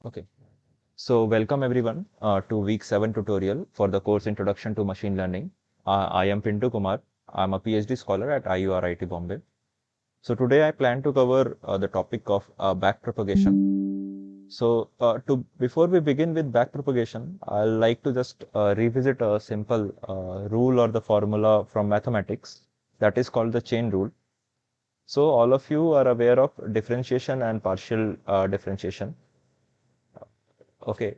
Okay, so welcome everyone to week 7 tutorial for the course Introduction to Machine Learning. I am Pintu Kumar. I'm a PhD scholar at IURIT Bombay. So today I plan to cover the topic of backpropagation. So before we begin with backpropagation, I'd like to just revisit a simple rule or the formula from mathematics that is called the chain rule. So all of you are aware of differentiation and partial differentiation. Okay,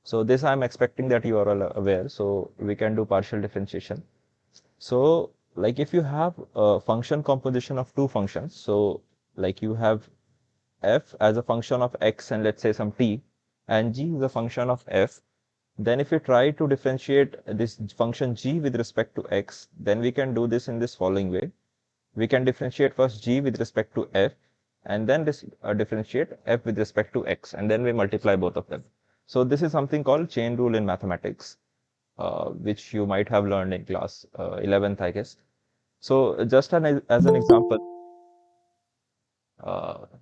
so this I'm expecting that you are all aware. So we can do partial differentiation. So like if you have a function composition of two functions, so like you have f as a function of x and let's say some t, and g is a function of f, then if you try to differentiate this function g with respect to x, then we can do this in this following way. We can differentiate first g with respect to f, and then this differentiate f with respect to x, and then we multiply both of them. So this is something called chain rule in mathematics, which you might have learned in class 11th, I guess. So just as an example,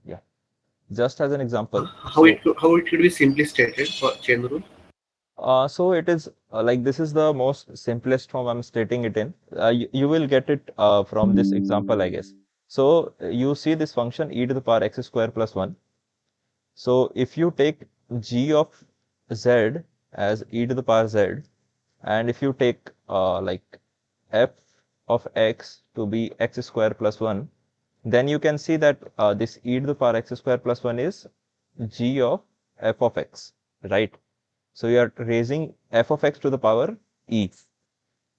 yeah, just as an example. How it should be simply stated for chain rule? So it is like this is the most simplest form I'm stating it in. You will get it from this example, I guess. So you see this function e to the power x square plus 1. So if you take g of z as e to the power z, and if you take like f of x to be x square plus 1, then you can see that this e to the power x square plus 1 is g of f of x, right? So you are raising f of x to the power e.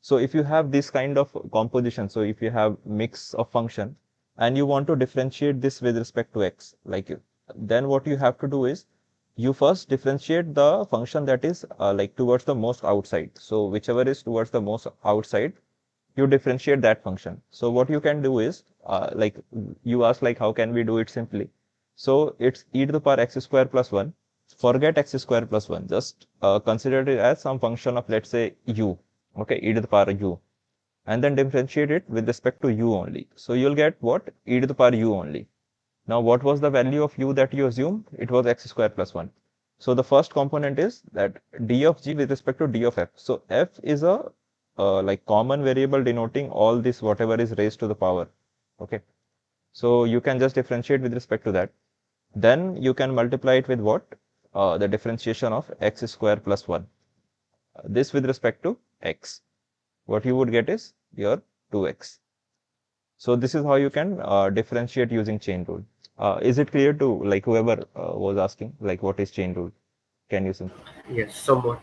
So if you have this kind of composition, so if you have mix of function and you want to differentiate this with respect to x, then what you have to do is you first differentiate the function that is like towards the most outside. So whichever is towards the most outside, you differentiate that function. So what you can do is like you ask like how can we do it simply? So it's e to the power x square plus 1. Forget x square plus 1. Just consider it as some function of let's say u. Okay, e to the power u, and then differentiate it with respect to u only. So you'll get what? E to the power u only. Now what was the value of u that you assumed? It was x square plus 1. So the first component is that d of g with respect to d of f. So f is a like common variable denoting all this whatever is raised to the power. Okay. So you can just differentiate with respect to that. Then you can multiply it with what? The differentiation of x square plus 1. This with respect to x. What you would get is your 2x. So this is how you can differentiate using chain rule. Is it clear to like whoever was asking like what is chain rule? Can you simply? Yes, somewhat.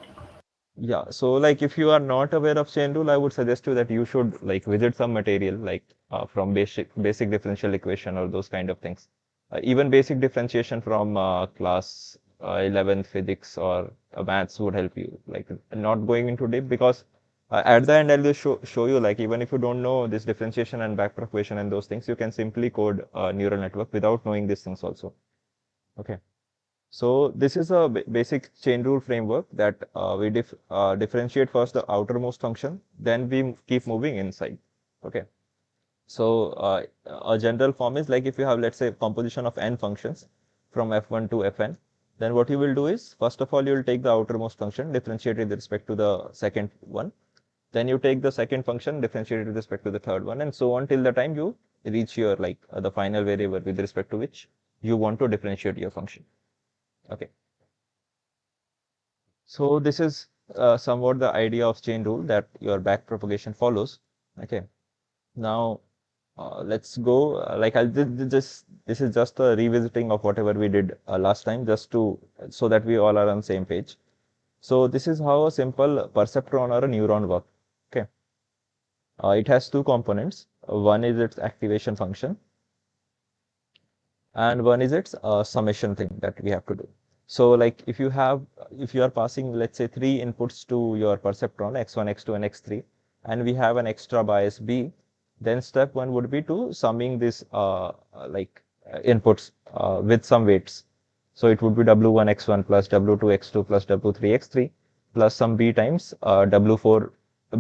Yeah, so like if you are not aware of chain rule, I would suggest you that you should like visit some material like from basic differential equation or those kind of things. Even basic differentiation from class 11th physics or maths would help you. Like not going into deep because at the end I'll just show you like even if you don't know this differentiation and backpropagation and those things, you can simply code a neural network without knowing these things also. Okay. So this is a basic chain rule framework that we differentiate first the outermost function, then we keep moving inside. Okay. So a general form is like if you have let's say composition of n functions from f1 to fn, then what you will do is first of all you will take the outermost function, differentiate it with respect to the second one. Then you take the second function, differentiate it with respect to the third one, and so on till the time you reach your like the final variable with respect to which you want to differentiate your function. Okay. So this is somewhat the idea of chain rule that your backpropagation follows. Okay. Now let's go. Like this is just a revisiting of whatever we did last time, just to so that we all are on the same page. So this is how a simple perceptron or a neuron work. Okay. It has two components. One is its activation function, and one is its summation thing that we have to do. So like if you are passing let's say three inputs to your perceptron x1, x2 and x3, and we have an extra bias b, then step one would be to summing this inputs with some weights. So it would be w1 x1 plus w2 x2 plus w3 x3 plus some b times w4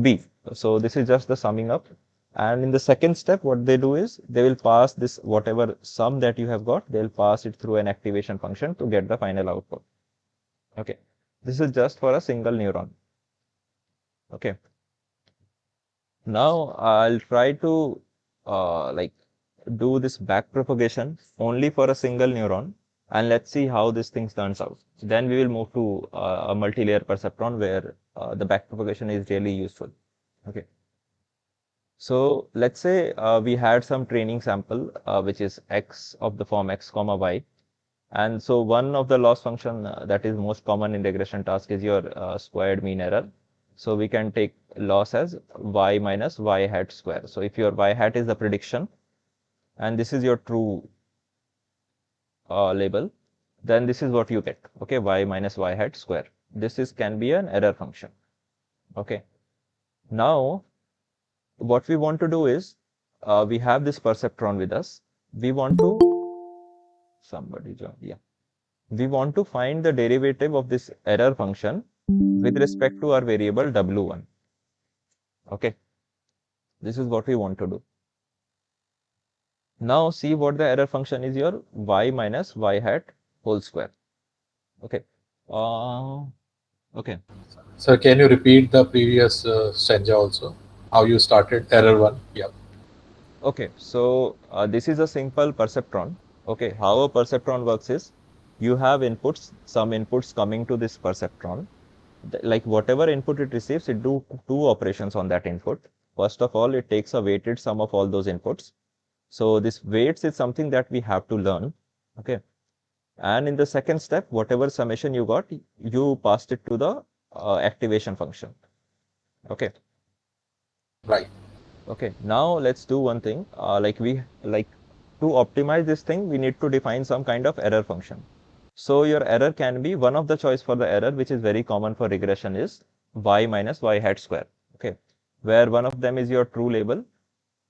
b. So this is just the summing up. And in the second step, what they do is they will pass this whatever sum that you have got, they'll pass it through an activation function to get the final output. Okay, this is just for a single neuron. Okay, now I'll try to like do this backpropagation only for a single neuron, and let's see how this thing turns out. Then we will move to a multi-layer perceptron where the backpropagation is really useful. Okay. So let's say we had some training sample which is x of the form x comma y, and so one of the loss function that is most common in regression task is your squared mean error. So we can take loss as y minus y hat square. So if your y hat is the prediction and this is your true label, then this is what you get. Okay, y minus y hat square. This is can be an error function. Okay. Now what we want to do is we have this perceptron with us. We want to somebody join. Yeah. We want to find the derivative of this error function with respect to our variable w1. Okay. This is what we want to do. Now see what the error function is, your y minus y hat whole square. Okay. Okay. So can you repeat the previous stanza also? How you started error one? Yeah. Okay. So this is a simple perceptron. Okay. How a perceptron works is you have inputs, some inputs coming to this perceptron. Like whatever input it receives, it do two operations on that input. First of all, it takes a weighted sum of all those inputs. So this weights is something that we have to learn. Okay. And in the second step, whatever summation you got, you passed it to the activation function. Okay. Right. Okay. Now let's do one thing. Like to optimize this thing, we need to define some kind of error function. So your error can be one of the choice for the error, which is very common for regression, is y minus y hat square. Okay. Where one of them is your true label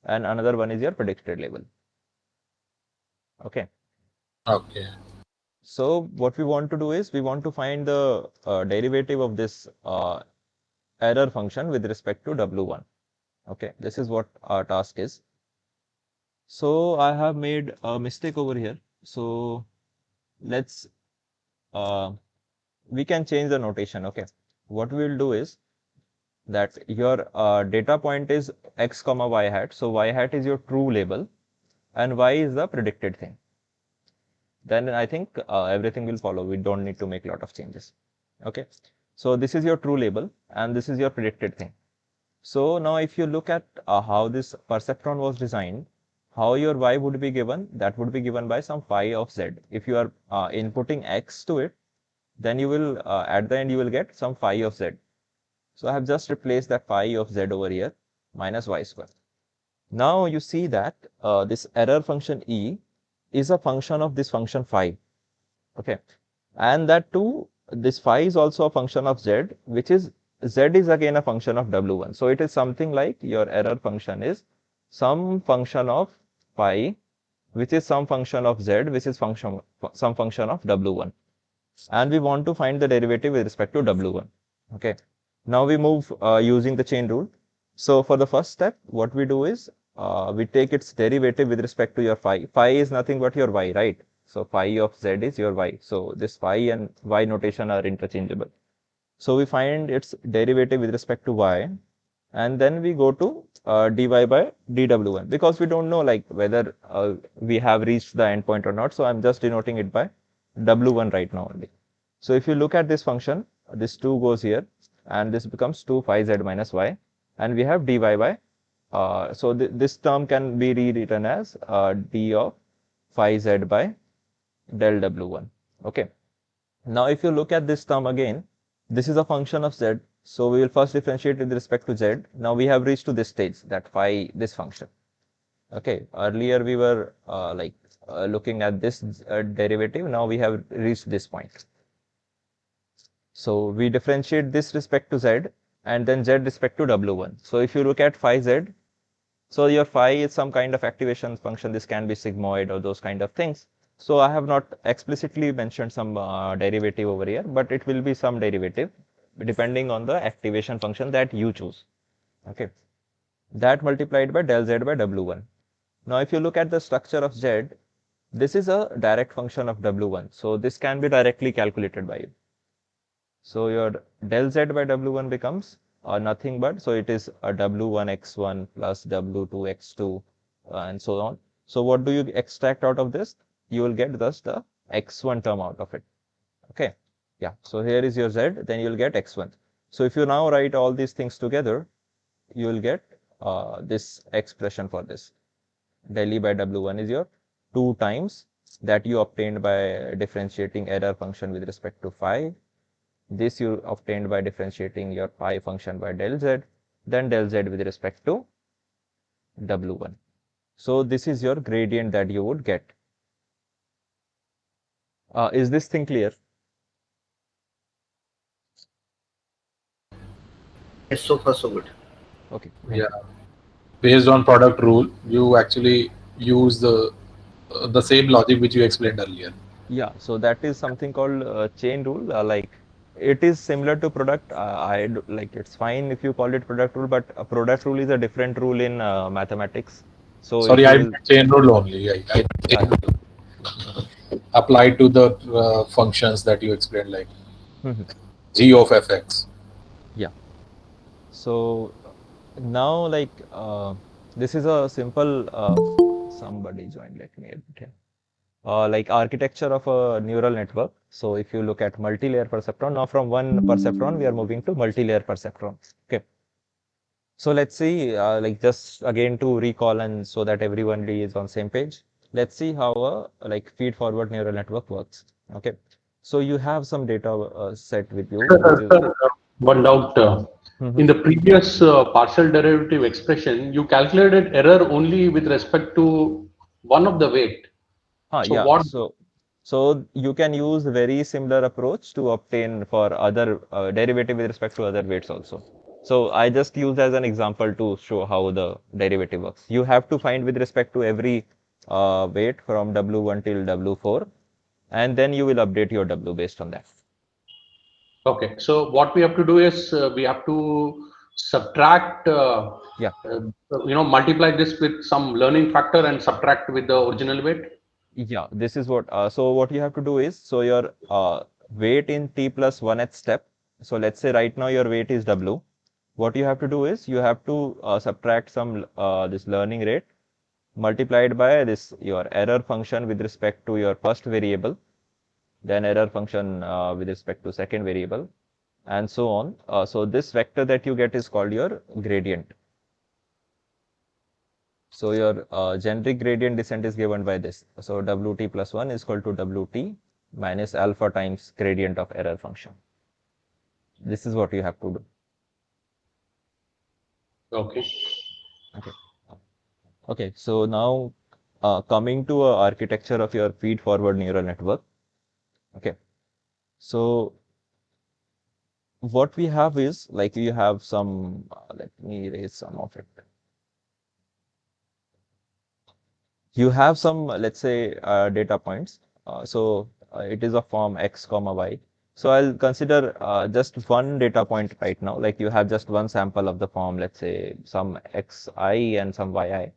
and another one is your predicted label. Okay. Okay. So what we want to do is we want to find the derivative of this error function with respect to w1. Okay, this is what our task is. So I have made a mistake over here. So let's we can change the notation. Okay, what we will do is that your data point is x comma y hat. So y hat is your true label and y is the predicted thing. Then I think everything will follow. We don't need to make a lot of changes. Okay, so this is your true label and this is your predicted thing. So now if you look at how this perceptron was designed, how your y would be given, that would be given by some phi of z. If you are inputting x to it, then you will at the end you will get some phi of z. So I have just replaced that phi of z over here minus y square. Now you see that this error function e is a function of this function phi. Okay, and that too, this phi is also a function of z, which is z is again a function of w1. So it is something like your error function is some function of phi, which is some function of z, which is some function of w1. And we want to find the derivative with respect to w1. Okay. Now we move using the chain rule. So for the first step, what we do is we take its derivative with respect to your phi. Phi is nothing but your y, right? So phi of z is your y. So this phi and y notation are interchangeable. So we find its derivative with respect to y, and then we go to dy by dw1 because we don't know like whether we have reached the endpoint or not. So I'm just denoting it by w1 right now only. So if you look at this function, this 2 goes here and this becomes 2 phi z minus y, and we have dy by so this term can be rewritten as d of phi z by del w1. Okay. Now if you look at this term again, this is a function of z. So we will first differentiate with respect to z. Now we have reached to this stage, that phi, this function. Okay. Earlier we were looking at this derivative. Now we have reached this point. So we differentiate this respect to z and then z respect to w1. So if you look at phi z, so your phi is some kind of activation function. This can be sigmoid or those kind of things. So I have not explicitly mentioned some derivative over here, but it will be some derivative depending on the activation function that you choose. Okay, that multiplied by del z by w1. Now if you look at the structure of z, this is a direct function of w1. So this can be directly calculated by you. So your del z by w1 becomes nothing but, so it is a w1 x1 plus w2 x2 and so on. So what do you extract out of this? You will get thus the x1 term out of it. Okay. Yeah. So here is your z, then you will get x1. So if you now write all these things together, you will get this expression for this. Del E by W1 is your 2 times that you obtained by differentiating error function with respect to phi. This you obtained by differentiating your phi function by del z, then del z with respect to W1. So this is your gradient that you would get. Is this thing clear? Yes, so far so good. Okay. Yeah. Based on product rule, you actually use the same logic which you explained earlier. Yeah, so that is something called chain rule. Like it is similar to product. Like it's fine if you call it product rule, but a product rule is a different rule in mathematics. So if Sorry, you I will, meant chain rule only. I yeah, chain rule applied to the functions that you explained, like mhm, g of fx. yeah. So now like this is a simple. Somebody joined. Let me edit here. Like architecture of a neural network. So if you look at multi-layer perceptron, now from one perceptron we are moving to multi-layer perceptron. Okay. So let's see, like just again to recall and so that everyone is on same page. Let's see how a like feed-forward neural network works. Okay. So you have some data set with you, which is. Sir, one doubt. In Mhm. the previous partial derivative expression, you calculated error only with respect to one of the weight. So Yeah. what? So you can use very similar approach to obtain for other derivative with respect to other weights also. So I just used as an example to show how the derivative works. You have to find with respect to every weight from W1 till W4, and then you will update your W based on that. Okay. So what we have to do is we have to subtract, Yeah. multiply this with some learning factor and subtract with the original weight. Yeah, this is what, so what you have to do is, so your weight in t plus 1th step, so let's say right now your weight is W. What you have to do is, you have to subtract some this learning rate multiplied by this your error function with respect to your first variable, then error function with respect to second variable, and so on. So this vector that you get is called your gradient. So your generic gradient descent is given by this. So Wt plus 1 is equal to Wt minus alpha times gradient of error function. This is what you have to do. Okay. Okay. Okay. So now coming to a architecture of your feed forward neural network. Okay. So what we have is like you have some, let me erase some of it. You have some, let's say, data points. It is of form x comma y. So I'll consider just one data point right now. Like you have just one sample of the form, let's say some xi and some yi.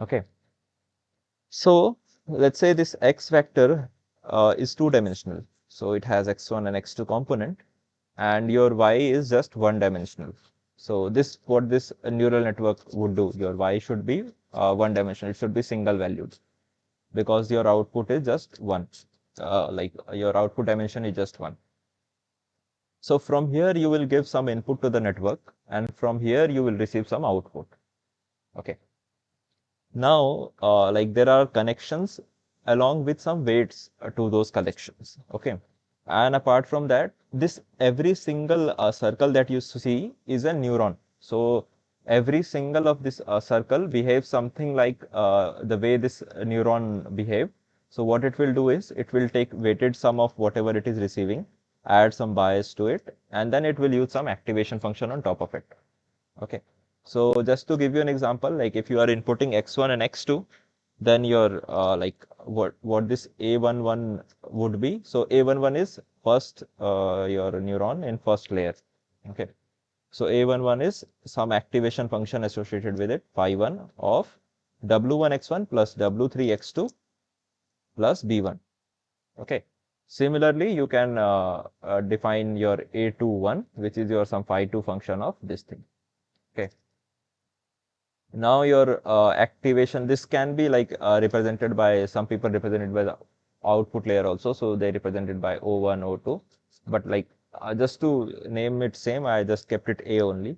Okay. So let's say this x vector is two-dimensional. So it has x1 and x2 component, and your y is just one-dimensional. So what this neural network would do, your y should be one-dimensional. It should be single-valued because your output is just one. Like your output dimension is just one. So from here you will give some input to the network, and from here you will receive some output. Okay. Now, like there are connections along with some weights to those connections. Okay. And apart from that, this every single circle that you see is a neuron. So every single of this circle behaves something like the way this neuron behave. So what it will do is it will take weighted sum of whatever it is receiving, add some bias to it, and then it will use some activation function on top of it. Okay. So just to give you an example, like if you are inputting x1 and x2, then your like what this A11 would be. So A11 is first your neuron in first layer. Okay. So A11 is some activation function associated with it, phi1 of W1 x1 plus W3 x2 plus B1. Okay. Similarly, you can define your A21, which is your some phi2 function of this thing. Okay. Now your activation, this can be like represented by, some people represented by the output layer also. So they represented by O1, O2. But like just to name it same, I just kept it A only.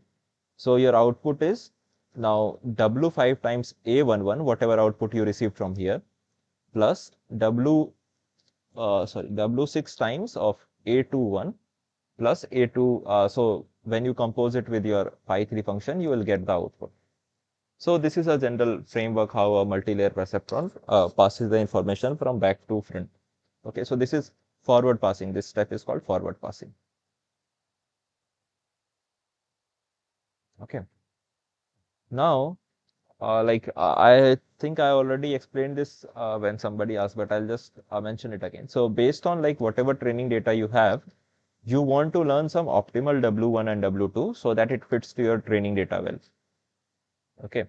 So your output is now W5 times A11, whatever output you received from here, plus W6 times of A21 plus A2. So when you compose it with your phi3 function, you will get the output. So this is a general framework how a multi-layer perceptron passes the information from back to front. Okay, so this is forward passing. This step is called forward passing. Okay. Now, I think I already explained this when somebody asked, but I'll just mention it again. So based on like whatever training data you have, you want to learn some optimal W1 and W2 so that it fits to your training data well. Okay.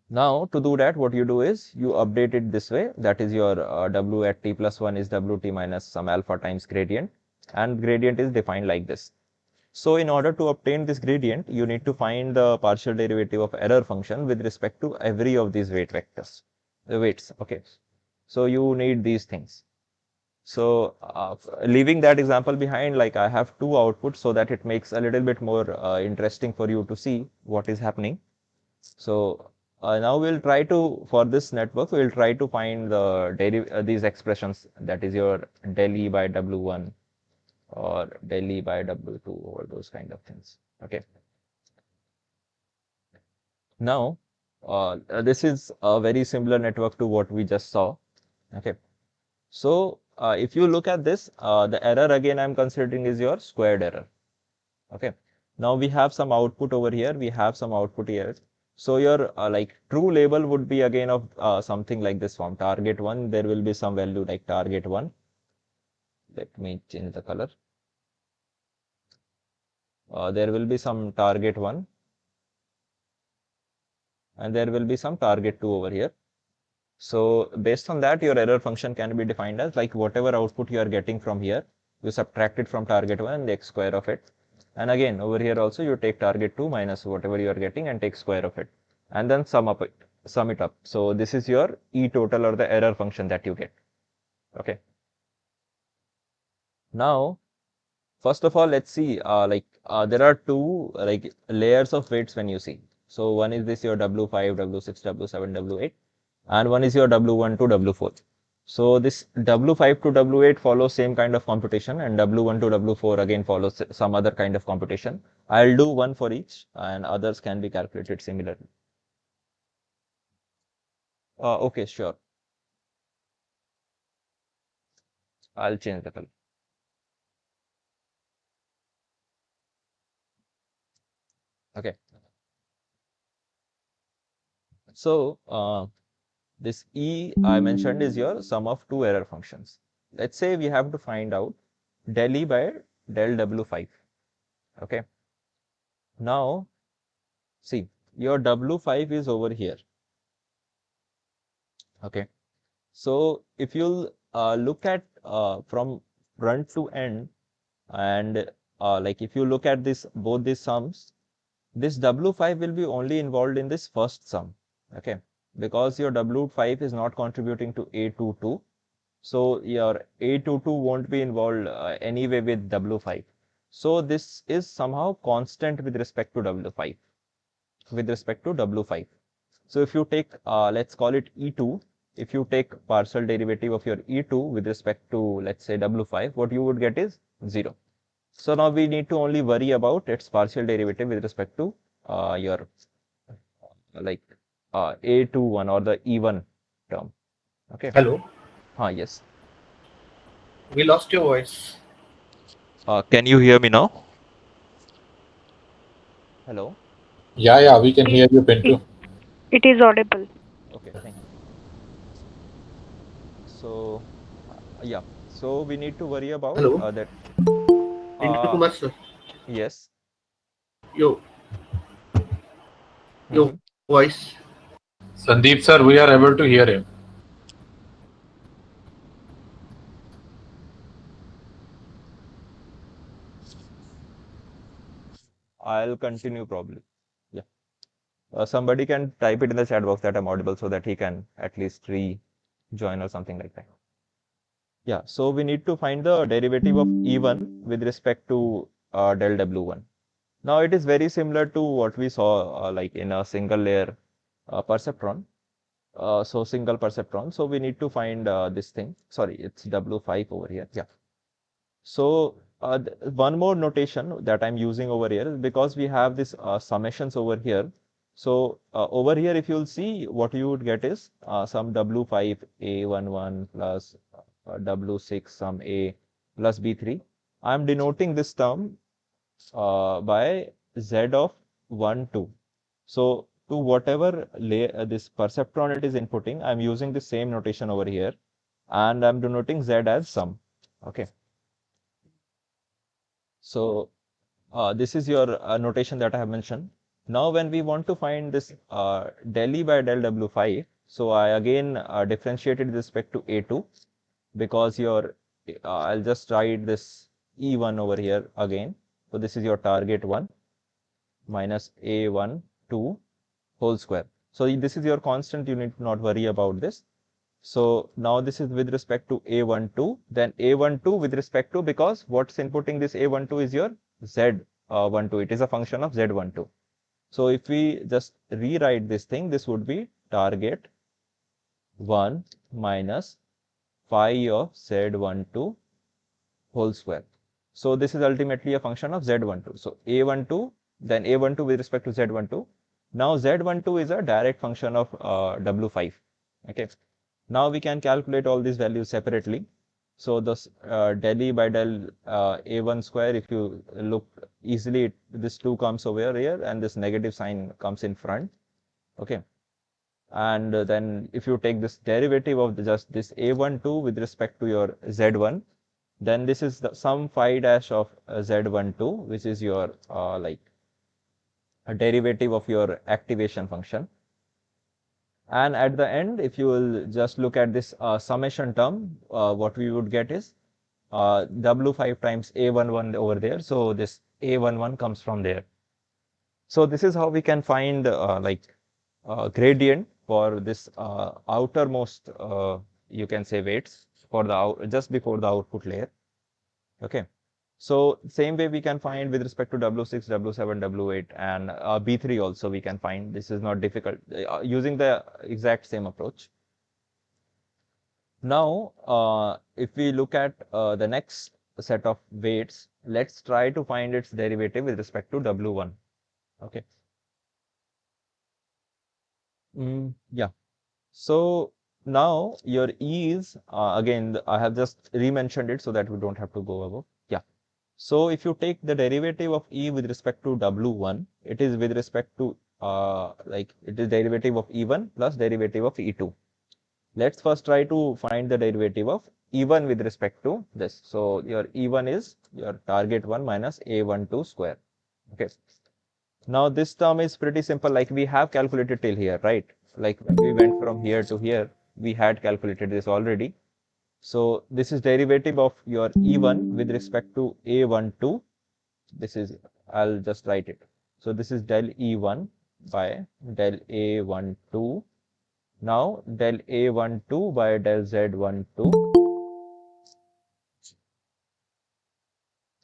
Now to do that, what you do is you update it this way. That is your W at t plus 1 is WT minus some alpha times gradient, and gradient is defined like this. So in order to obtain this gradient, you need to find the partial derivative of error function with respect to every of these weight vectors, the weights. Okay. So you need these things. So leaving that example behind, like I have two outputs so that it makes a little bit more interesting for you to see what is happening. So now we'll try to, for this network, we'll try to find the these expressions, that is your del E by W1 or del E by W2 or those kind of things. Okay. Now, this is a very similar network to what we just saw. Okay. So if you look at this, the error again I'm considering is your squared error. Okay. Now we have some output over here. We have some output here. So your like true label would be again of something like this form. Target 1, there will be some value like target 1. Let me change the color. There will be some target 1. And there will be some target 2 over here. So based on that, your error function can be defined as like whatever output you are getting from here, you subtract it from target 1 and the x square of it. And again, over here also you take target 2 minus whatever you are getting and take square of it. And then sum it up. So this is your E total or the error function that you get. Okay. Now, first of all, let's see, there are two like layers of weights when you see. So one is this your W5, W6, W7, W8, and one is your W1 to W4. So this W5 to W8 follows same kind of computation, and W1 to W4 again follows some other kind of computation. I'll do one for each, and others can be calculated similarly. Okay, sure. I'll change the color. Okay. So this E I mentioned is your sum of two error functions. Let's say we have to find out del E by del W5. Okay. Now, see, your W5 is over here. Okay. So if you look at from front to end, and like if you look at this, both these sums, this W5 will be only involved in this first sum. Okay. Because your W5 is not contributing to A22. So your A22 won't be involved anyway with W5. So this is somehow constant with respect to W5. With respect to W5. So if you take, let's call it E2, if you take partial derivative of your E2 with respect to, let's say, W5, what you would get is 0. So now we need to only worry about its partial derivative with respect to your like A21 or the E1 term. Okay. Hello. Yes. We lost your voice. Can you hear me now? Hello? Yeah, we can hear you, Pintu. It is audible. Okay, thank you. So, yeah. So we need to worry about Hello. that. Pintu Kumar sir. Yes. Yo, Mm-hmm. your voice. Sandeep sir, we are able to hear him. I'll continue probably. Yeah. Somebody can type it in the chat box that I'm audible so that he can at least rejoin or something like that. Yeah, so we need to find the derivative of E1 with respect to del W1. Now it is very similar to what we saw like in a single layer perceptron. So single perceptron. So we need to find this thing. Sorry, it's W5 over here. Yeah. So one more notation that I'm using over here is because we have this summations over here. So over here, if you'll see, what you would get is some W5 A11 plus W6 some A plus B3. I'm denoting this term by Z of 1, 2. So to whatever this perceptron it is inputting, I'm using the same notation over here, and I'm denoting Z as sum. Okay. So this is your notation that I have mentioned. Now, when we want to find this del E by del W5, so I again differentiated with respect to A2 because your I'll just write this E1 over here again. So this is your target 1 minus A1 2 whole square. So this is your constant. You need to not worry about this. So now this is with respect to A12, then A12 with respect to, because what's inputting this A12 is your Z12. It is a function of Z12. So if we just rewrite this thing, this would be target 1 minus phi of Z12 whole square. So this is ultimately a function of Z12. So A12, then A12 with respect to Z12. Now Z12 is a direct function of W5. Okay. Now we can calculate all these values separately. So this del E by del A1 square, if you look easily, this 2 comes over here and this negative sign comes in front. Okay. And then if you take this derivative of just this A12 with respect to your Z1, then this is the sum phi dash of Z12, which is your like a derivative of your activation function. And at the end, if you will just look at this summation term, what we would get is W5 times A11 over there. So this A11 comes from there. So this is how we can find like gradient for this outermost, you can say weights for the just before the output layer. Okay. So same way we can find with respect to W6, W7, W8 and B3 also we can find. This is not difficult using the exact same approach. Now, if we look at the next set of weights, let's try to find its derivative with respect to W1. Okay. Yeah. So now your E is, again, I have just re-mentioned it so that we don't have to go above. Yeah. So if you take the derivative of E with respect to W1, it is with respect to, like, it is derivative of E1 plus derivative of E2. Let's first try to find the derivative of E1 with respect to this. So your E1 is your target 1 minus A12 square. Okay. Now this term is pretty simple, like we have calculated till here, right? Like when we went from here to here, we had calculated this already. So this is derivative of your E1 with respect to A12. This is, I'll just write it. So this is del E1 by del A12. Now del A12 by del Z12.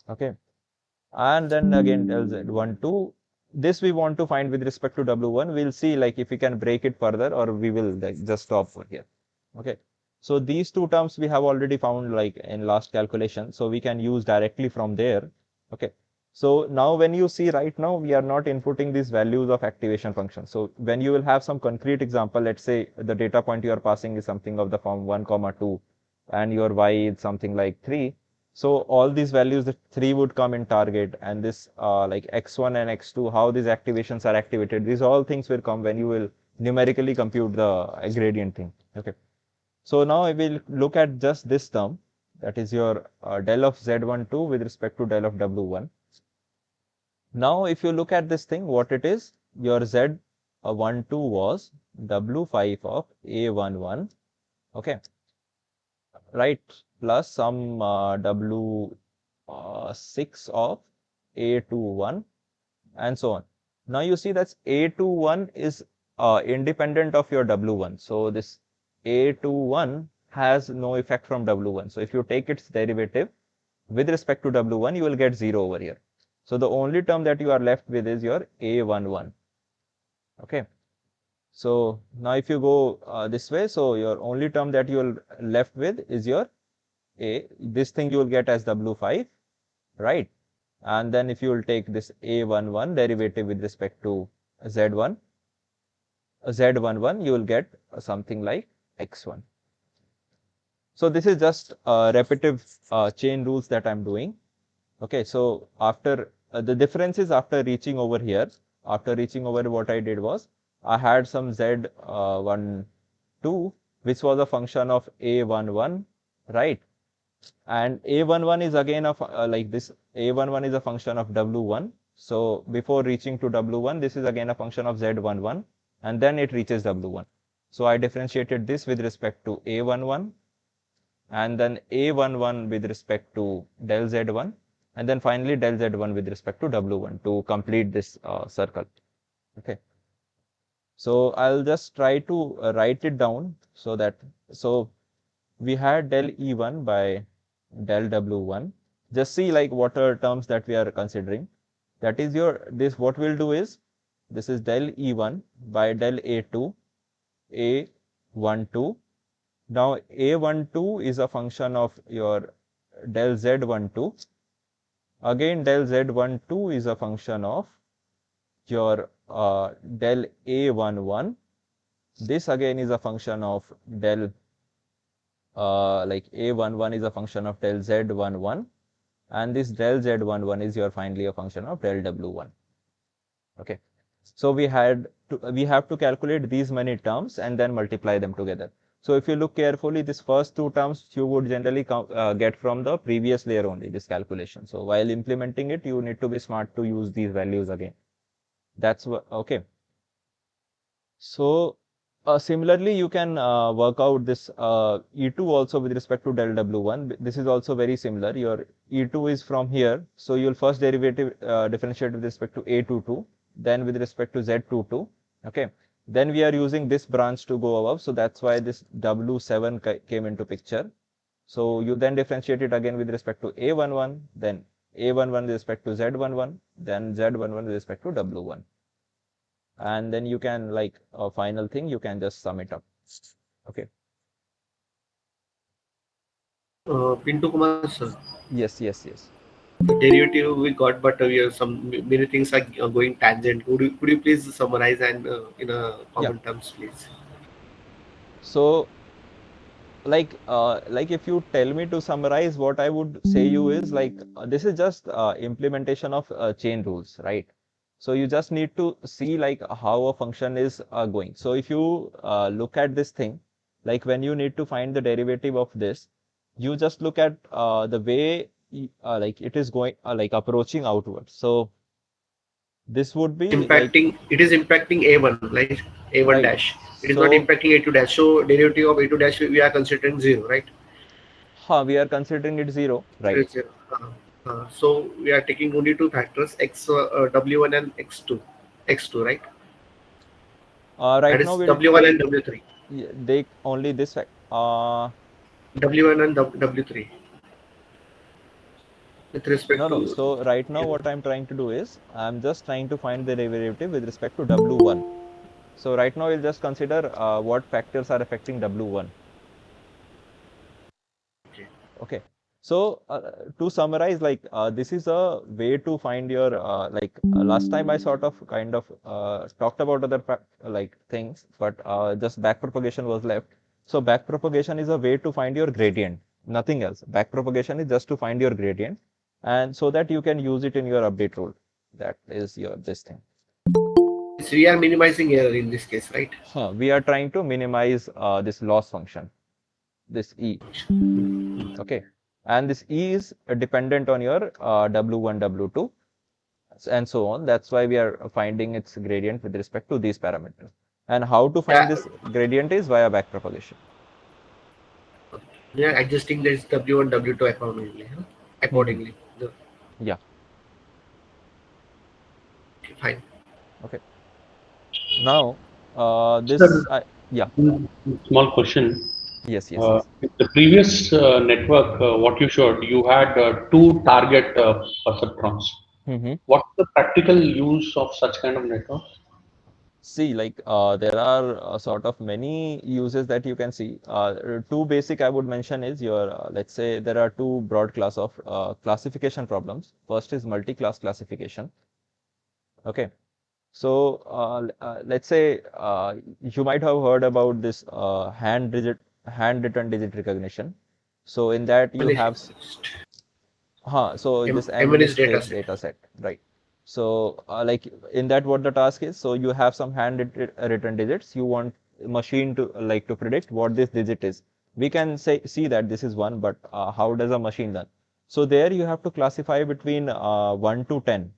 Okay. And then again del Z12. This we want to find with respect to W1. We'll see like if we can break it further or we will like just stop for here. Okay. So these two terms we have already found like in last calculation. So we can use directly from there. Okay. So now when you see right now, we are not inputting these values of activation function. So when you will have some concrete example, let's say the data point you are passing is something of the form 1, 2 and your y is something like 3. So all these values, the 3 would come in target and this like x1 and x2, how these activations are activated, these all things will come when you will numerically compute the gradient thing. Okay. So now I will look at just this term, that is your del of Z12 with respect to del of W1. Now, if you look at this thing, what it is, your Z12 was W5 of A11, okay, right, plus some W6 of A21 and so on. Now you see that A21 is independent of your W1. So this A21 has no effect from W1. So if you take its derivative with respect to W1, you will get 0 over here. So the only term that you are left with is your A11. Okay. So now if you go this way, so your only term that you will left with is your A. This thing you will get as W5, right? And then if you will take this A11 derivative with respect to Z1, Z11, you will get something like X1. So this is just repetitive chain rules that I'm doing. Okay, so after the difference is after reaching over here, after reaching over, what I did was I had some Z12, which was a function of A11, right? And A11 is again of like this, A11 is a function of W1. So before reaching to W1, this is again a function of Z11, and then it reaches W1. So I differentiated this with respect to A11, and then A11 with respect to del Z1, and then finally del Z1 with respect to W1 to complete this circle. Okay. So I'll just try to write it down so that, so we had del E1 by del W1. Just see like what are terms that we are considering. That is your, this what we'll do is, this is del E1 by del A2, A12. Now A12 is a function of your del Z12. Again del Z12 is a function of your del A11. This again is a function of del like A11 is a function of del Z11, and this del Z11 is your finally a function of del W1. Okay. So we have to calculate these many terms and then multiply them together. So if you look carefully, this first two terms you would generally get from the previous layer only, this calculation. So while implementing it, you need to be smart to use these values again. That's what, okay. So similarly, you can work out this E2 also with respect to del W1. This is also very similar. Your E2 is from here. So you'll first derivative differentiate with respect to A22, then with respect to Z22. Okay. Then we are using this branch to go above. So that's why this W7 came into picture. So you then differentiate it again with respect to A11, then A11 with respect to Z11, then Z11 with respect to W1. And then you can, like a final thing, you can just sum it up. Okay. Pintu Kumar sir, Yes. the derivative we got, but we have some many things are going tangent. Could you please summarize and in a Yeah. common terms, please? So like if you tell me to summarize, what I would say you is like this is just implementation of chain rules, right? So you just need to see like how a function is going. So if you look at this thing, like when you need to find the derivative of this, you just look at the way like it is going like approaching outwards. So this would be like, It is impacting A1, like A1 right. dash. It is not So impacting A2 dash. So derivative of A2 dash we are considering 0, right? we are considering it 0, It right? is 0. So we are taking only two factors, W1 and X2, right? That Right now is we'll W1 and W3. they only this fact. W1 and W3 with respect No. to So right now what I'm trying to do is I'm just trying to find the derivative with respect to W1. So right now we'll just consider what factors are affecting W1. okay. Okay. So to summarize, like this is a way to find your like last time I sort of kind of talked about other like things, but just backpropagation was left. So backpropagation is a way to find your gradient, nothing else. Backpropagation is just to find your gradient, and so that you can use it in your update rule. That is your this thing. So we are minimizing error in this case, right? We are trying to minimize this loss function, this E. Okay. And this E is dependent on your W1, W2, and so on. That's why we are finding its gradient with respect to these parameters. And how to find Yeah, this gradient is via backpropagation. we are adjusting this W1, W2 accordingly. Mhm. Accordingly. Yeah. fine. Okay. Now, Sir, yeah, small question. yes, yes, yes. In the previous network, what you showed, you had two target perceptrons. Mm-hmm. What's the practical use of such kind of networks? See, like there are sort of many uses that you can see. Two basic I would mention is your, let's say there are two broad class of classification problems. First is multi-class classification. Okay. So let's say you might have heard about this handwritten digit recognition. So in that you have so this MNIST data MNIST-based set. data set, right? So like in that what the task is, so you have some handwritten digits. You want machine to like to predict what this digit is. We can see that this is 1, but how does a machine learn? So there you have to classify between 1 to 10,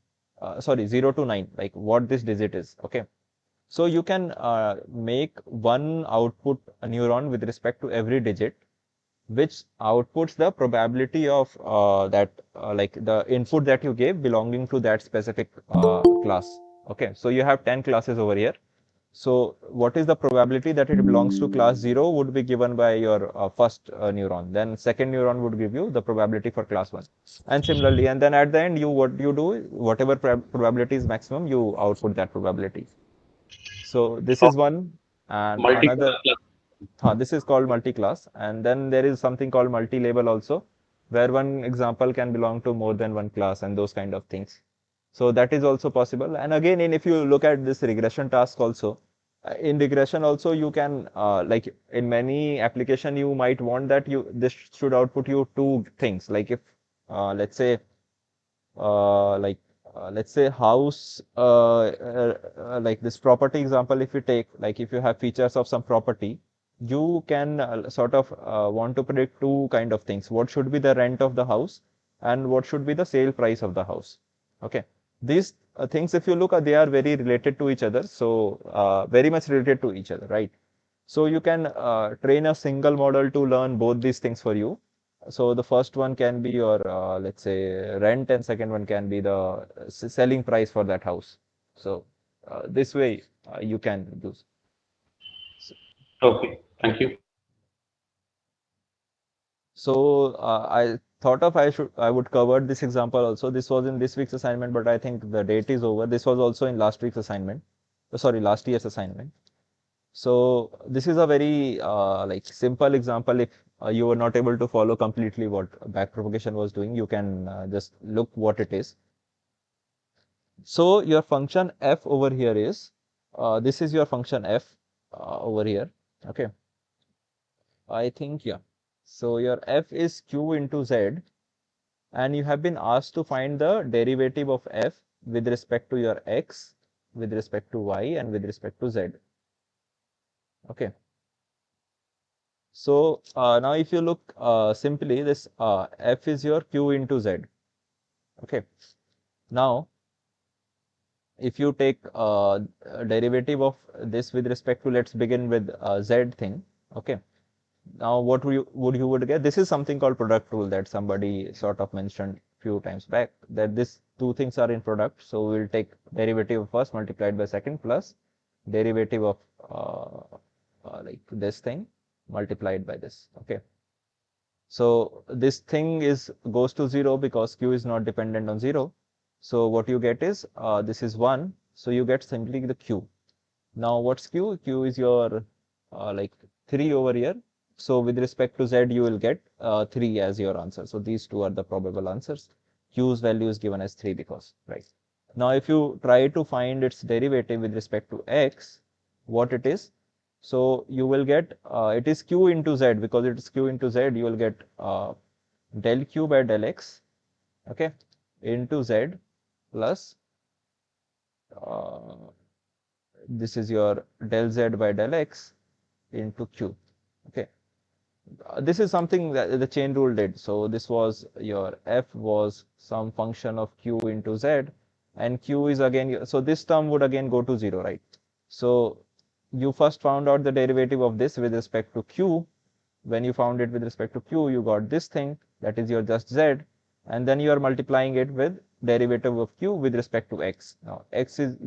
sorry 0 to 9, like what this digit is. Okay. So you can make one output neuron with respect to every digit, which outputs the probability of that like the input that you gave belonging to that specific class. Okay, so you have 10 classes over here. So what is the probability that it belongs to class 0 would be given by your first neuron. Then second neuron would give you the probability for class 1. And similarly, and then at the end, what you do, whatever probability is maximum, you output that probability. So this So, is one, and multi-class. another. This is called multi-class, and then there is something called multi-label also, where one example can belong to more than one class and those kind of things. So that is also possible. And again, if you look at this regression task also, in regression also you can like in many application you might want that this should output you two things. Like if let's say like let's say house like this property example, if you take, like if you have features of some property, you can sort of want to predict two kind of things: what should be the rent of the house and what should be the sale price of the house. Okay, these things, if you look at, they are very related to each other, so very much related to each other, right? So you can train a single model to learn both these things for you. So the first one can be your, let's say, rent, and second one can be the selling price for that house. So this way you can use. So, Okay, thank okay. you. So I thought of I would cover this example also. This was in this week's assignment, but I think the date is over. This was also in last week's assignment. Sorry, last year's assignment. So this is a very like simple example. If you were not able to follow completely what backpropagation was doing, you can just look what it is. So your function f over here is, this is your function f over here. Okay, I think, yeah. So your f is q into z, and you have been asked to find the derivative of f with respect to your x, with respect to y, and with respect to z. Okay. So now if you look simply, this f is your q into z. Okay. Now if you take a derivative of this with respect to, let's begin with z thing. Okay. Now what would get? This is something called product rule that somebody sort of mentioned few times back, that this two things are in product. So we'll take derivative of first multiplied by second plus derivative of like this thing multiplied by this. Okay. So this thing goes to 0 because q is not dependent on 0. So what you get is this is 1. So you get simply the q. Now what's q? Q is your like 3 over here. So with respect to z, you will get 3 as your answer. So these two are the probable answers. Q's value is given as 3 because, right? Now if you try to find its derivative with respect to x, what it is? So you will get, it is q into z, because it is q into z, you will get del q by del x, okay, into z plus uh, this is your del z by del x into q. Okay, this is something that the chain rule did. So this was your f was some function of q into z, and q is again, so this term would again go to 0, right? So you first found out the derivative of this with respect to q. When you found it with respect to q, you got this thing, that is your just z, and then you are multiplying it with derivative of q with respect to x. Now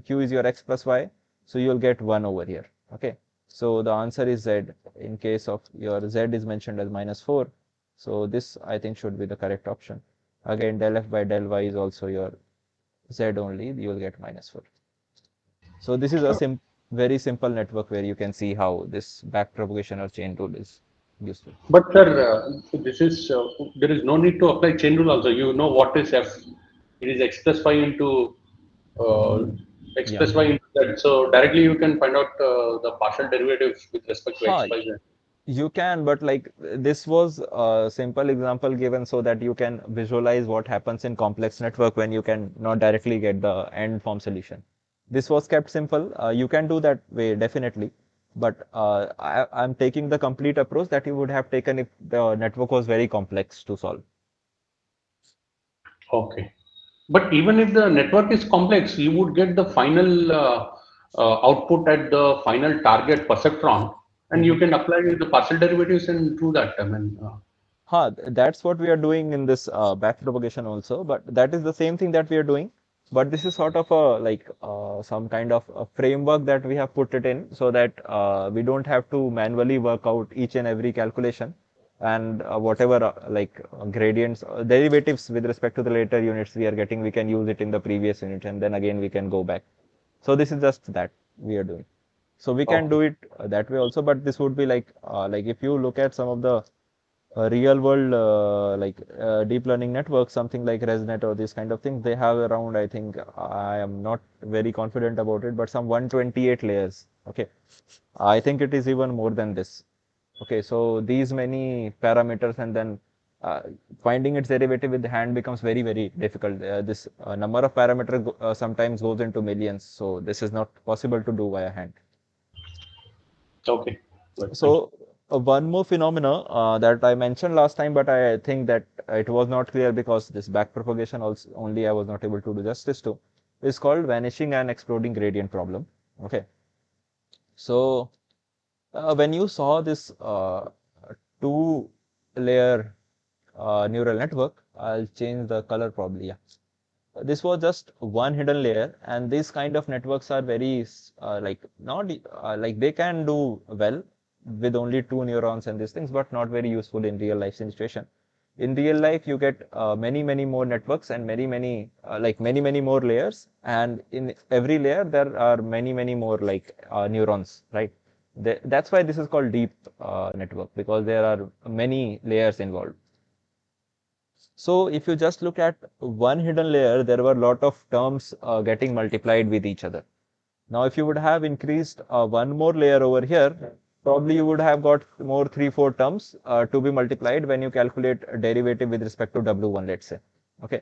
q is your x plus y, so you'll get 1 over here. Okay, so the answer is z. In case of your z is mentioned as -4, so this I think should be the correct option. Again, del f by del y is also your z only, you will get -4. So this is a very simple network where you can see how this backpropagation or chain rule is useful. But sir, this is there is no need to apply chain rule also. You know what is f? It is x plus y into x Yeah. plus y into z. So directly you can find out the partial derivatives with respect to x, Ha, y, z. you can, but like this was a simple example given so that you can visualize what happens in complex network when you can not directly get the end form solution. This was kept simple. You can do that way definitely, but I'm taking the complete approach that you would have taken if the network was very complex to solve. Okay. But even if the network is complex, you would get the final output at the final target perceptron, and you can apply the partial derivatives and do that. I mean, That's what we are doing in this backpropagation also, but that is the same thing that we are doing. But this is sort of a like some kind of a framework that we have put it in so that we don't have to manually work out each and every calculation, and whatever gradients, derivatives with respect to the later units we are getting, we can use it in the previous unit, and then again we can go back. So this is just that we are doing. So we can okay. do it that way also, but this would be like if you look at some of the real world deep learning networks, something like ResNet or these kind of things, they have around, I think, I am not very confident about it, but some 128 layers. Okay, I think it is even more than this. Okay, so these many parameters, and then uh, finding its derivative with the hand becomes very, very difficult. This number of parameters sometimes goes into millions, so this is not possible to do via hand. Okay. Good. Thank you. So one more phenomena that I mentioned last time, but I think that it was not clear because this backpropagation also only I was not able to do justice to, is called vanishing and exploding gradient problem. Okay, so when you saw this two-layer neural network, I'll change the color probably. Yeah, this was just one hidden layer, and these kind of networks are very like not like they can do well with only two neurons and these things, but not very useful in real life situation. In real life, you get many more networks and many more layers, and in every layer there are many more neurons, right? That's why this is called deep network, because there are many layers involved. So if you just look at one hidden layer, there were a lot of terms getting multiplied with each other. Now, if you would have increased one more layer over here, probably you would have got more 3-4 terms to be multiplied when you calculate a derivative with respect to W1, let's say. Okay.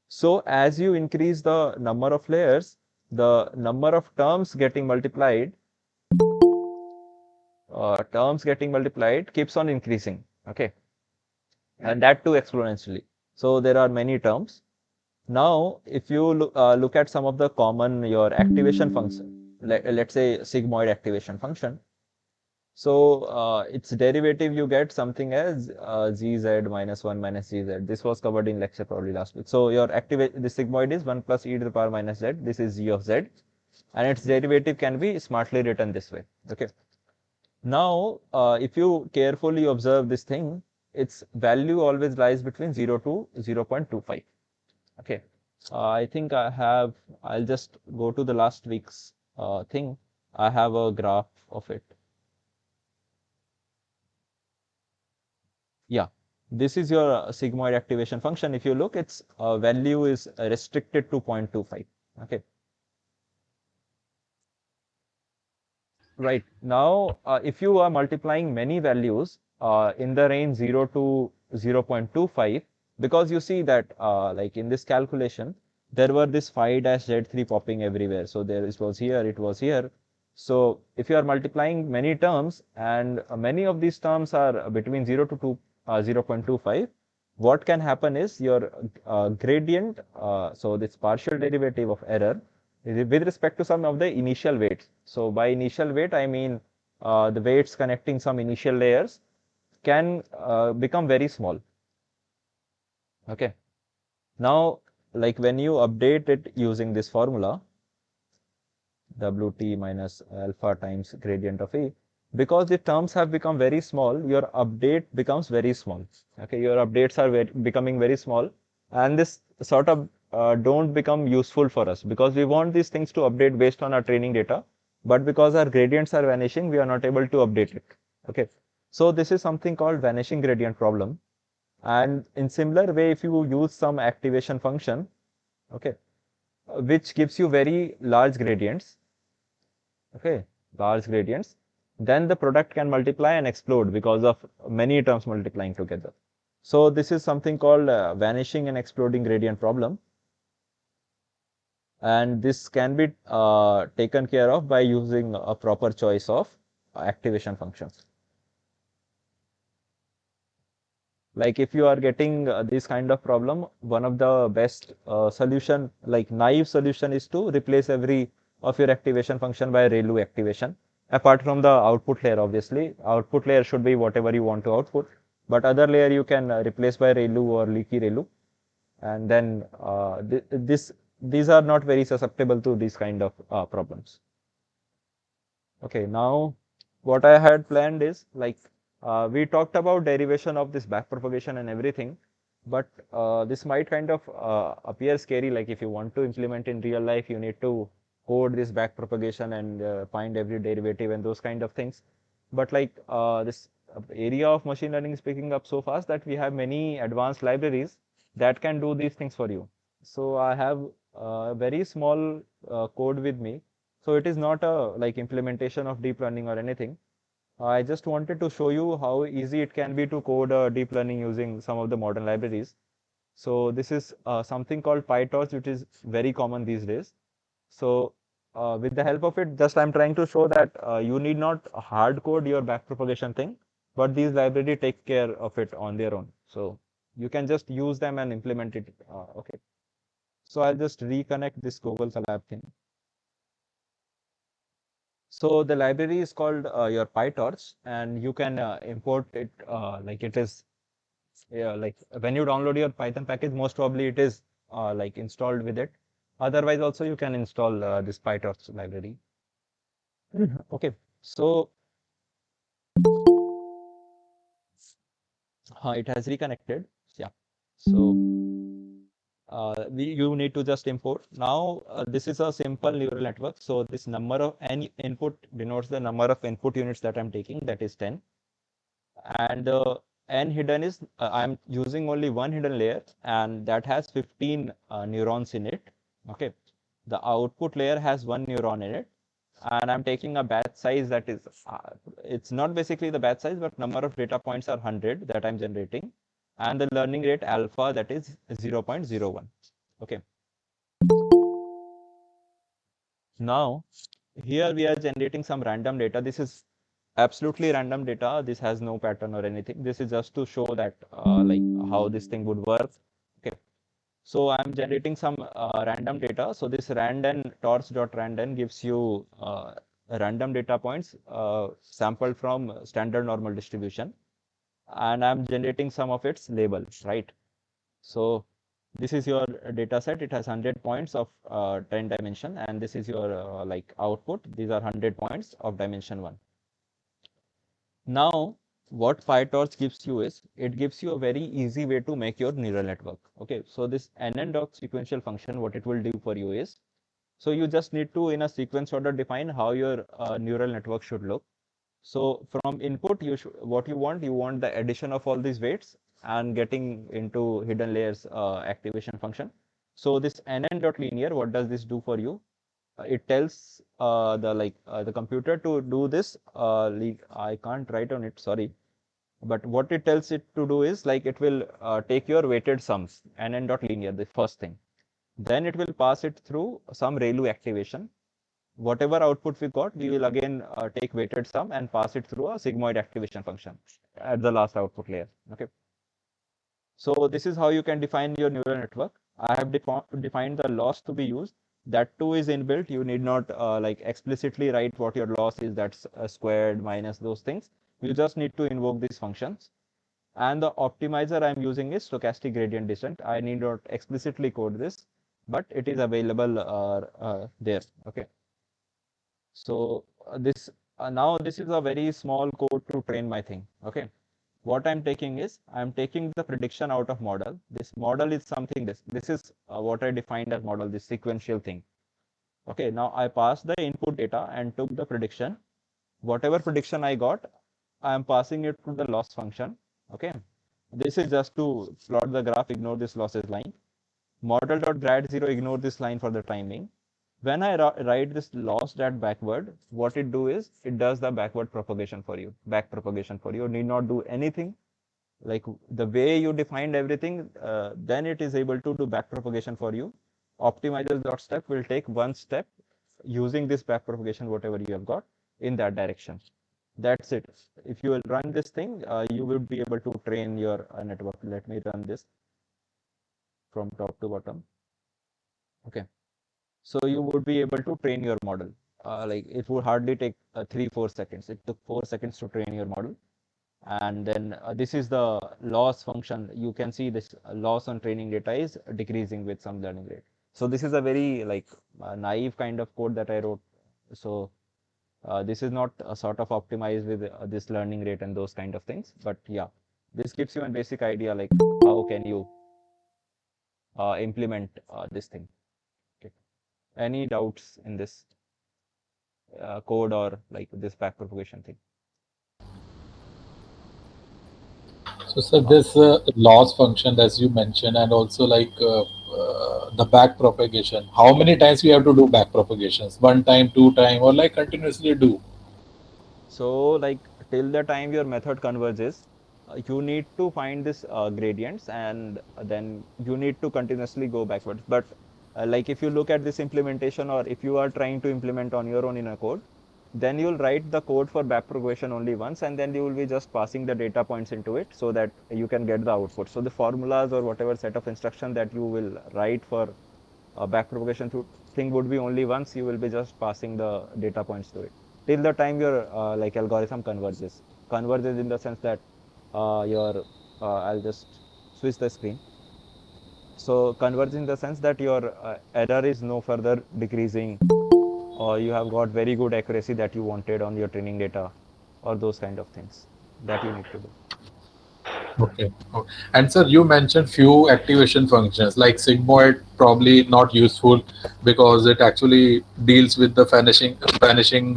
So as you increase the number of layers, the number of terms getting multiplied keeps on increasing. Okay. And that too exponentially. So there are many terms. Now, if you look at some of the common your activation function, let's say sigmoid activation function. So its derivative you get something as gz minus 1 minus gz. This was covered in lecture probably last week. So your the sigmoid is 1 plus e to the power minus z. This is g of z, and its derivative can be smartly written this way. Okay. Now, if you carefully observe this thing, its value always lies between 0 to 0.25. Okay, I think I'll just go to the last week's thing. I have a graph of it. Yeah, this is your sigmoid activation function. If you look, its value is restricted to 0.25. Okay. Right. Now, if you are multiplying many values in the range 0 to 0.25, because you see that like in this calculation, there were this phi dash z3 popping everywhere. So there it was here, it was here. So if you are multiplying many terms, and many of these terms are between 0 to 0.25, what can happen is your gradient, so this partial derivative of error with respect to some of the initial weights. So by initial weight, I mean the weights connecting some initial layers can become very small. Okay. Now, like when you update it using this formula, Wt minus alpha times gradient of E, because the terms have become very small, your update becomes very small. Okay, your updates are becoming very small, and this sort of don't become useful for us because we want these things to update based on our training data, but because our gradients are vanishing, we are not able to update it. Okay, so this is something called vanishing gradient problem. And in similar way, if you use some activation function, okay, which gives you very large gradients, okay, large gradients, then the product can multiply and explode because of many terms multiplying together. So this is something called vanishing and exploding gradient problem. And this can be taken care of by using a proper choice of activation functions. Like if you are getting this kind of problem, one of the best solution, like naive solution, is to replace every of your activation function by ReLU activation. Apart from the output layer, obviously, output layer should be whatever you want to output, but other layer you can replace by ReLU or leaky ReLU, and then these are not very susceptible to these kind of problems. Okay, now what I had planned is like we talked about derivation of this backpropagation and everything, but this might kind of appear scary. Like if you want to implement in real life, you need to code this backpropagation and find every derivative and those kind of things. But like this area of machine learning is picking up so fast that we have many advanced libraries that can do these things for you. So I have a very small code with me, so it is not a like implementation of deep learning or anything. I just wanted to show you how easy it can be to code deep learning using some of the modern libraries. So this is something called PyTorch, which is very common these days. So with the help of it, just I'm trying to show that you need not hard code your backpropagation thing, but these library take care of it on their own. So you can just use them and implement it. Okay. So I'll just reconnect this Google Colab thing. So the library is called your PyTorch, and you can import it like it is like when you download your Python package, most probably it is like installed with it. Otherwise, also you can install this PyTorch library. Okay, so it has reconnected. Yeah, so you need to just import. Now this is a simple neural network. So this number of n input denotes the number of input units that I'm taking, that is 10. And n hidden is I'm using only one hidden layer, and that has 15 neurons in it. Okay, the output layer has one neuron in it, and I'm taking a batch size that is it's not basically the batch size, but number of data points are 100 that I'm generating, and the learning rate alpha, that is 0.01. Okay, now here we are generating some random data. This is absolutely random data. This has no pattern or anything. This is just to show that like how this thing would work. Okay, so I'm generating some random data. So this random torch.random gives you random data points sampled from standard normal distribution, and I'm generating some of its labels, right? So this is your data set. It has 100 points of 10 dimension, and this is your like output. These are 100 points of dimension 1. Now, what PyTorch gives you is, it gives you a very easy way to make your neural network. Okay, so this nn sequential function, what it will do for you is, so you just need to, in a sequence order, define how your neural network should look. So from input, what you want the addition of all these weights and getting into hidden layers activation function. So this nn.linear, what does this do for you? It tells the computer to do this. I can't write on it, sorry. But what it tells it to do is like it will take your weighted sums, nn.linear, the first thing. Then it will pass it through some ReLU activation. Whatever output we got, we will again take weighted sum and pass it through a sigmoid activation function at the last output layer. Okay. So this is how you can define your neural network. I have defined the loss to be used. That too is inbuilt. You need not like explicitly write what your loss is. That's squared minus those things. You just need to invoke these functions. And the optimizer I'm using is stochastic gradient descent. I need not explicitly code this, but it is available there. Okay. So this now this is a very small code to train my thing. Okay. What I'm taking is I'm taking the prediction out of model. This model is something this is what I defined as model, this sequential thing. Okay. Now I passed the input data and took the prediction. Whatever prediction I got, I am passing it to the loss function. Okay. This is just to plot the graph, ignore this losses line. Model.grad0, ignore this line for the timing. When I write this loss that backward, what it do is it does the backward propagation for you, back propagation for you. You need not do anything. Like the way you defined everything, then it is able to do back propagation for you. Optimizer.step will take one step using this back propagation, whatever you have got in that direction. That's it. If you will run this thing, you will be able to train your network. Let me run this from top to bottom. Okay. So you would be able to train your model. Like it would hardly take 3-4 seconds. It took 4 seconds to train your model. And then this is the loss function. You can see this loss on training data is decreasing with some learning rate. So this is a very like naive kind of code that I wrote. So this is not sort of optimized with this learning rate and those kind of things. But yeah, this gives you a basic idea like how can you implement this thing. Okay. Any doubts in this code or like this backpropagation thing? So, sir, this loss function as you mentioned, and also like the back propagation. How many times we have to do back propagations? One time, two time, or like continuously do? So like till the time your method converges, you need to find this gradients and then you need to continuously go backwards. But like if you look at this implementation or if you are trying to implement on your own in a code, then you'll write the code for backpropagation only once and then you will be just passing the data points into it so that you can get the output. So the formulas or whatever set of instruction that you will write for backpropagation thing would be only once you will be just passing the data points to it till the time your like algorithm converges in the sense that your I'll just switch the screen. So converge in the sense that your error is no further decreasing or you have got very good accuracy that you wanted on your training data or those kind of things that you need to do. Okay. And sir, you mentioned few activation functions like sigmoid, probably not useful because it actually deals with the vanishing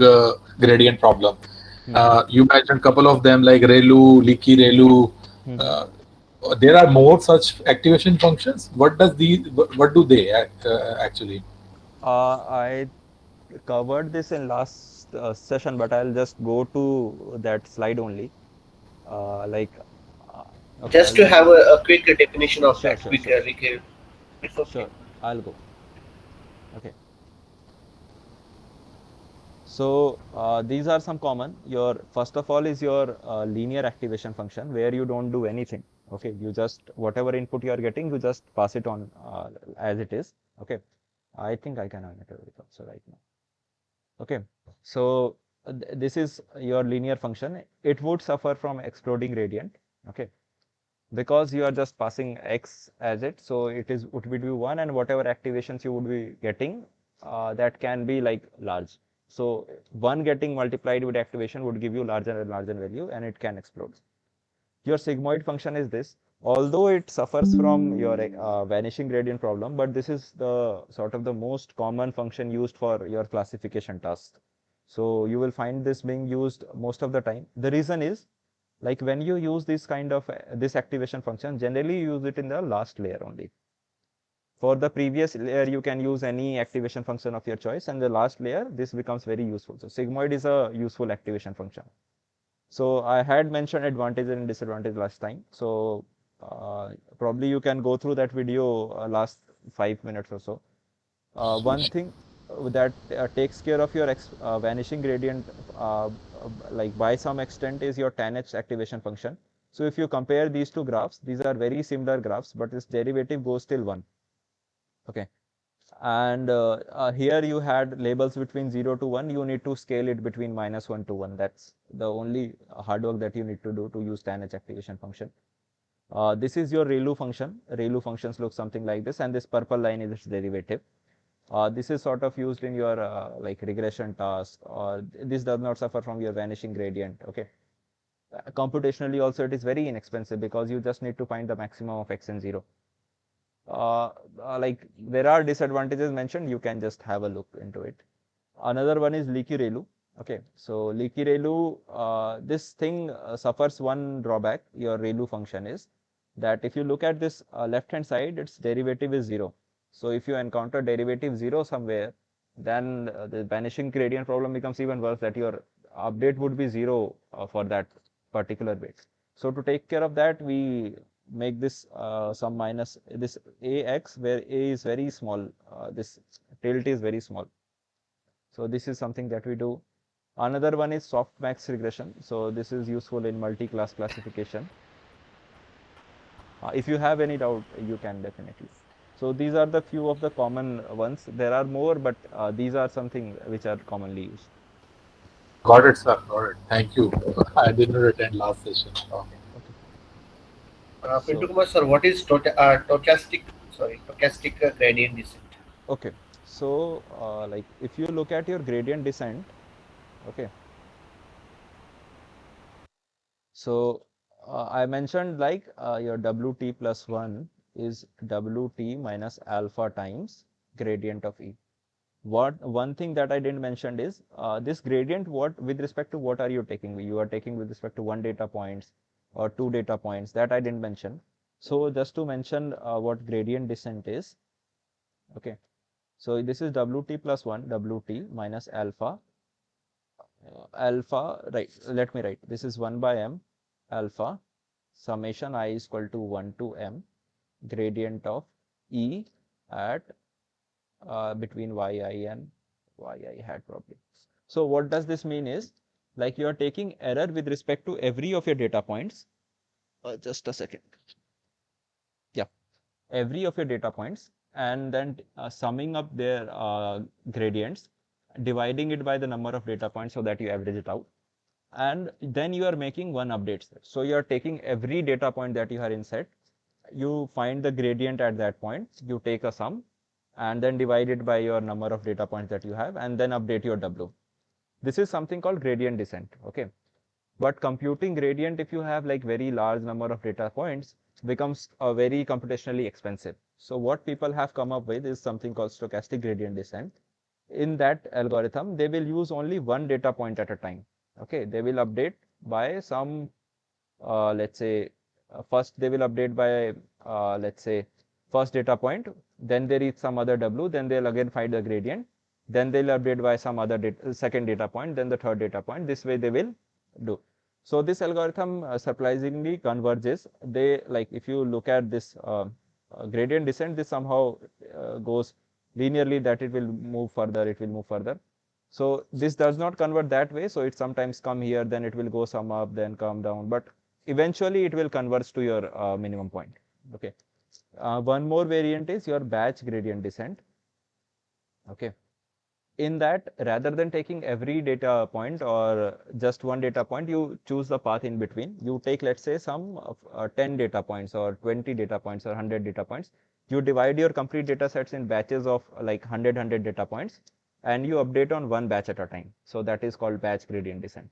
gradient problem. Mm-hmm. You mentioned couple of them like relu, leaky relu. Mm-hmm. Uh, there are more such activation functions. What do they actually? I covered this in last session, but I'll just go to that slide only. Like, okay, Just I'll to just have a quick definition of sure, that, sure, sure, it's okay. sure. I'll go. Okay. So these are some common. Your first of all is your linear activation function where you don't do anything. Okay, you just whatever input you are getting, you just pass it on as it is. Okay, I think I can animate it also right now. Okay, so this is your linear function. It would suffer from exploding gradient. Okay, because you are just passing x as it, so it is would be 1 and whatever activations you would be getting that can be like large. So 1 getting multiplied with activation would give you larger and larger value and it can explode. Your sigmoid function is this, although it suffers from your vanishing gradient problem, but this is the sort of the most common function used for your classification task. So you will find this being used most of the time. The reason is like when you use this kind of this activation function, generally you use it in the last layer only. For the previous layer, you can use any activation function of your choice, and the last layer, this becomes very useful. So sigmoid is a useful activation function. So I had mentioned advantage and disadvantage last time. So probably you can go through that video last 5 minutes or so. One thing that takes care of your vanishing gradient like by some extent is your tan h activation function. So if you compare these two graphs, these are very similar graphs, but this derivative goes till 1. Okay. And here you had labels between 0 to 1. You need to scale it between -1 to 1. That's the only hard work that you need to do to use tan h activation function. This is your ReLU function. ReLU functions look something like this, and this purple line is its derivative. This is sort of used in your like regression task, or this does not suffer from your vanishing gradient. Okay. Computationally also it is very inexpensive because you just need to find the maximum of x and 0. Like there are disadvantages mentioned, you can just have a look into it. Another one is leaky ReLU. Okay, so leaky ReLU, this thing suffers one drawback. Your ReLU function is that if you look at this left hand side, its derivative is 0. So if you encounter derivative 0 somewhere, then the vanishing gradient problem becomes even worse, that your update would be 0 for that particular bit. So to take care of that, we make this some minus this ax, where a is very small, this tilt is very small. So this is something that we do. Another one is softmax regression. So this is useful in multi-class classification. If you have any doubt, you can definitely. So these are the few of the common ones. There are more, but these are something which are commonly used. Got it, sir. Got it. Thank you. I didn't attend last session. Okay. Okay. Pintu So, Kumar sir, what is stochastic gradient descent? okay. So, like if you look at your gradient descent, okay. So I mentioned like your Wt plus 1 is Wt minus alpha times gradient of E. What one thing that I didn't mention is this gradient, what with respect to what are you taking? You are taking with respect to one data points or two data points, that I didn't mention. So just to mention what gradient descent is, okay. So this is Wt plus 1, Wt minus alpha, right, let me write, this is 1 by m alpha summation I is equal to 1 to m gradient of E at between yi and yi hat probably. So what does this mean is, like you are taking error with respect to every of your data points. Just a second. Yeah, every of your data points, and then summing up their gradients, dividing it by the number of data points so that you average it out. And then you are making one update set. So you are taking every data point that you have in set, you find the gradient at that point, you take a sum, and then divide it by your number of data points that you have, and then update your W. This is something called gradient descent, okay? But computing gradient, if you have like very large number of data points, becomes very computationally expensive. So what people have come up with is something called stochastic gradient descent. In that algorithm, they will use only one data point at a time. Okay, they will update by some, let's say, first they will update by, let's say, first data point, then there is some other W, then they'll again find the gradient, then they'll update by some other second data point, then the third data point. This way they will do. So this algorithm surprisingly converges. They, like if you look at this gradient descent, this somehow goes linearly, that it will move further, it will move further. So this does not convert that way. So it sometimes come here, then it will go some up, then come down, but eventually it will converge to your minimum point. Okay. One more variant is your batch gradient descent. Okay. In that, rather than taking every data point or just one data point, you choose the path in between. You take, let's say, some of 10 data points or 20 data points or 100 data points. You divide your complete data sets in batches of like 100 data points, and you update on one batch at a time. So that is called batch gradient descent.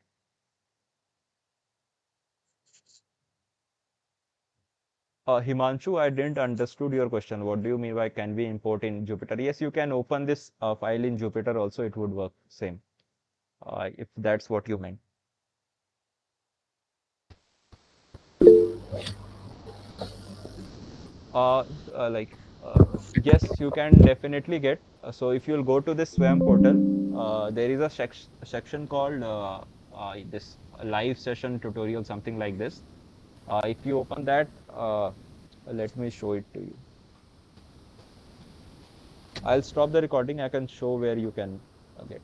Himanshu, I didn't understood your question. What do you mean by can we import in Jupyter? Yes, you can open this file in Jupyter also. It would work same, if that's what you meant. Uh, like, yes, you can definitely get. So if you'll go to this swayam portal, there is a section called this live session tutorial, something like this. If you open that, let me show it to you. I'll stop the recording. I can show where you can get.